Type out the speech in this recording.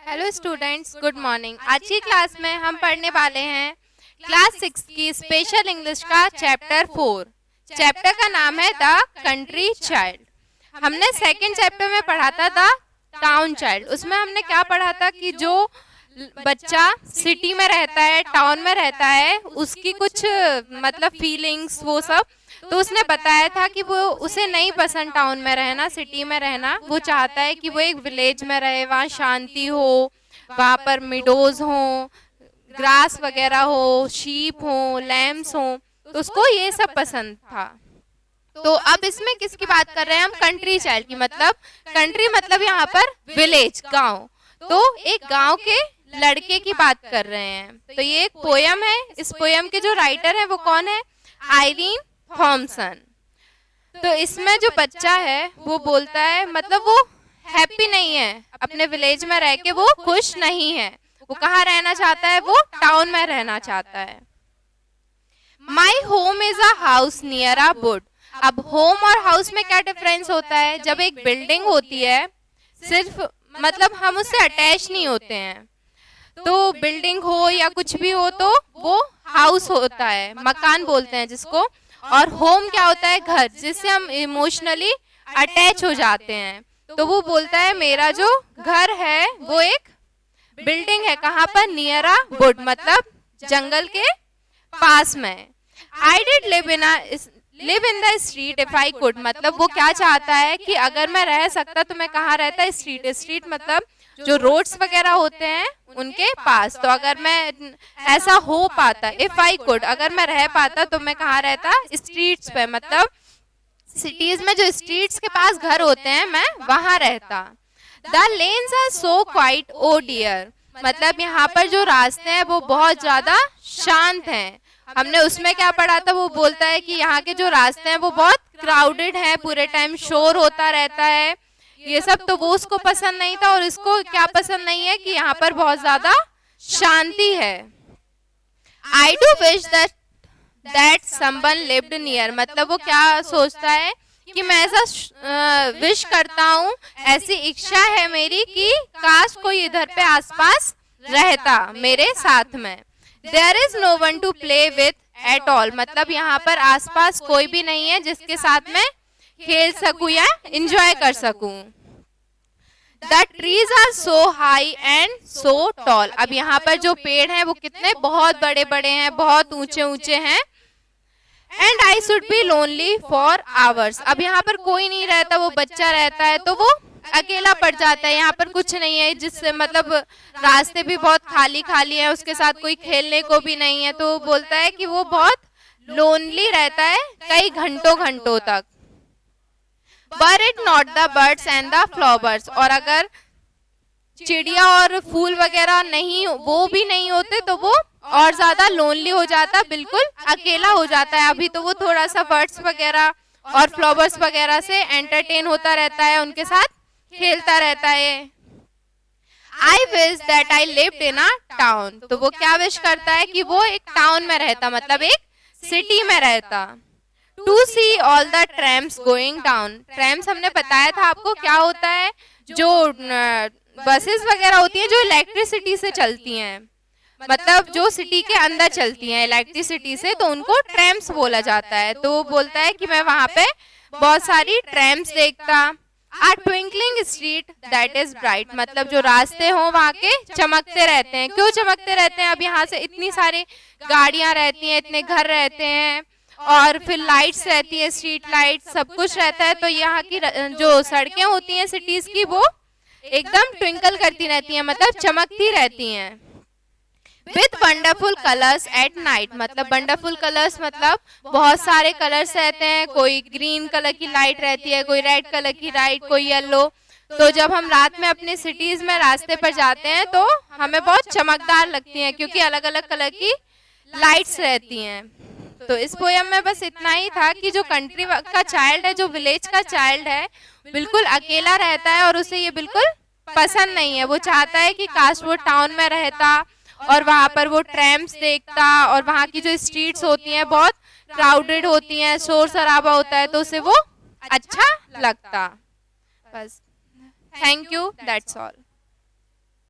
Hello students, good morning. आज की class में हम पढ़ने वाले हैं क्लास 6 की स्पेशल इंग्लिश का चैप्टर 4। चैप्टर का नाम है द कंट्री चाइल्ड। हमने सेकंड चैप्टर में पढ़ा था द टाउन चाइल्ड। उसमें हमने क्या पढ़ा था कि जो बच्चा सिटी में रहता है, टाउन में रहता है, उसकी कुछ मतलब फीलिंग्स वो सब। तो उसने बताया था कि वो उसे नहीं पसंद टाउन में रहना, सिटी में रहना। वो चाहता है कि वो एक विलेज में रहे, वहाँ शांति हो, वहाँ पर मिडोज हो, ग्रास वगैरह हो, शीप हो, लैम्स हो। तो उसको ये सब पसंद था। तो अब इसमें किसकी बात कर रहे हैं हम? कंट्री चाइल्ड की। मतलब कंट्री मतलब यहाँ पर विलेज, गांव। तो एक गांव के लड़के की बात कर रहे हैं। तो ये एक पोयम है। इस पोयम के जो राइटर है वो कौन है? Irene Thomson. तो इसमें जो बच्चा है वो बोलता है, मतलब वो हैप्पी नहीं है अपने विलेज में रह के, वो खुश नहीं है। वो कहाँ रहना चाहता है? वो टाउन में रहना चाहता है। My home is a house near a would. अब होम और हाउस में क्या डिफरेंस होता है? जब एक बिल्डिंग होती है, सिर्फ मतलब हम उससे अटैच नहीं होते हैं, तो बिल्डिंग हो या कुछ भी हो तो वो हाउस होता है, मकान बोलते हैं जिसको। और होम क्या होता है? घर, जिससे हम इमोशनली अटैच हो जाते हैं। तो वो बोलता है मेरा जो घर है वो एक बिल्डिंग है। कहाँ पर? नियर अ वुड, मतलब जंगल के पास में। I did live in the street if I could. मतलब वो क्या चाहता है कि अगर मैं रह सकता तो मैं कहाँ रहता? स्ट्रीट। स्ट्रीट मतलब जो रोड्स वगैरह होते हैं उनके पास। तो अगर मैं ऐसा हो पाता, इफ आई कुड, अगर मैं रह पाता तो मैं कहाँ रहता? स्ट्रीट्स पे, मतलब सिटीज में जो स्ट्रीट्स के पास घर होते हैं मैं वहां रहता। The lanes are so quiet oh dear. मतलब यहाँ पर जो रास्ते हैं वो बहुत ज्यादा शांत हैं। हमने उसमें क्या पढ़ा था? वो बोलता है कि यहाँ के जो रास्ते हैं वो बहुत क्राउडेड हैं, पूरे टाइम शोर होता रहता है, ये सब। तो वो उसको पसंद नहीं था। और इसको क्या पसंद नहीं है? कि यहाँ पर बहुत ज्यादा शांति है। I do wish that someone lived near. मतलब वो क्या सोचता है कि मैं ऐसा विश करता हूँ, ऐसी इच्छा है मेरी कि काश कोई इधर पे आसपास रहता मेरे साथ में। There is no one to play with at all. मतलब यहाँ पर आसपास कोई भी नहीं है जिसके साथ मैं खेल सकूं या एंजॉय कर सकूं। The trees are so high and so tall. अब यहाँ पर जो पेड़ हैं वो कितने बहुत बड़े बड़े हैं, बहुत ऊंचे ऊंचे हैं। And I should be lonely for hours. अब यहाँ पर कोई नहीं रहता, वो बच्चा रहता है तो वो अकेला पड़ जाता है। यहाँ पर कुछ नहीं है, जिससे मतलब रास्ते भी बहुत खाली खाली है, उसके साथ कोई खेलने को भी नहीं है। तो बोलता है कि वो बहुत लोनली रहता है कई घंटों घंटों तक। Were it not the birds and the flowers. और अगर चिड़िया और फूल वगैरह नहीं, वो भी नहीं होते तो वो और ज्यादा लोनली हो जाता, बिल्कुल अकेला हो जाता है। अभी तो वो थोड़ा सा बर्ड्स वगैरह और फ्लावर्स वगैरह से एंटरटेन होता रहता है, उनके साथ खेलता रहता है। I wish that I lived in a town. तो वो क्या विश करता है? कि वो एक टाउन में रहता, मतलब एक सिटी में रहता। To see all the trams going down. Trams हमने बताया था आपको क्या होता है? जो बसेस वगैरह होती हैं जो इलेक्ट्रिसिटी से चलती हैं, मतलब जो सिटी के अंदर चलती हैं इलेक्ट्रिसिटी से, तो उनको ट्रैम्स बोला जाता है। तो वो बोलता है कि मैं वहां पे बहुत सारी ट्रैम्स देखता। A twinkling street that is bright. मतलब जो रास्ते हों वहाँ के चमकते रहते हैं। क्यों चमकते रहते हैं? अब यहाँ से इतनी सारी गाड़ियां रहती हैं, इतने घर रहते हैं, और फिर लाइट्स रहती है, स्ट्रीट लाइट, सब कुछ रहता है। तो यहाँ की जो सड़कें होती हैं सिटीज की वो एकदम ट्विंकल करती रहती हैं, मतलब चमकती रहती हैं। With wonderful colours at night. मतलब वंडरफुल कलर्स मतलब बहुत सारे कलर्स रहते हैं। कोई ग्रीन कलर की लाइट रहती है, कोई रेड कलर की लाइट, कोई येलो। तो जब हम रात में अपने सिटीज में रास्ते पर जाते हैं तो हमें बहुत चमकदार लगती हैं, क्योंकि अलग अलग कलर की लाइट्स रहती हैं। तो इस पोयम में बस इतना ही था कि जो कंट्री का चाइल्ड है, जो विलेज का चाइल्ड है, बिल्कुल अकेला रहता है और उसे ये बिल्कुल पसंद नहीं है। वो चाहता है कि काश वो टाउन में रहता और वहाँ पर वो ट्रैम्स देखता, और वहाँ की जो स्ट्रीट्स होती हैं बहुत क्राउडेड होती हैं, शोर शराबा होता है, तो उसे वो अच्छा लगता। बस, थैंक यू, दैट्स ऑल।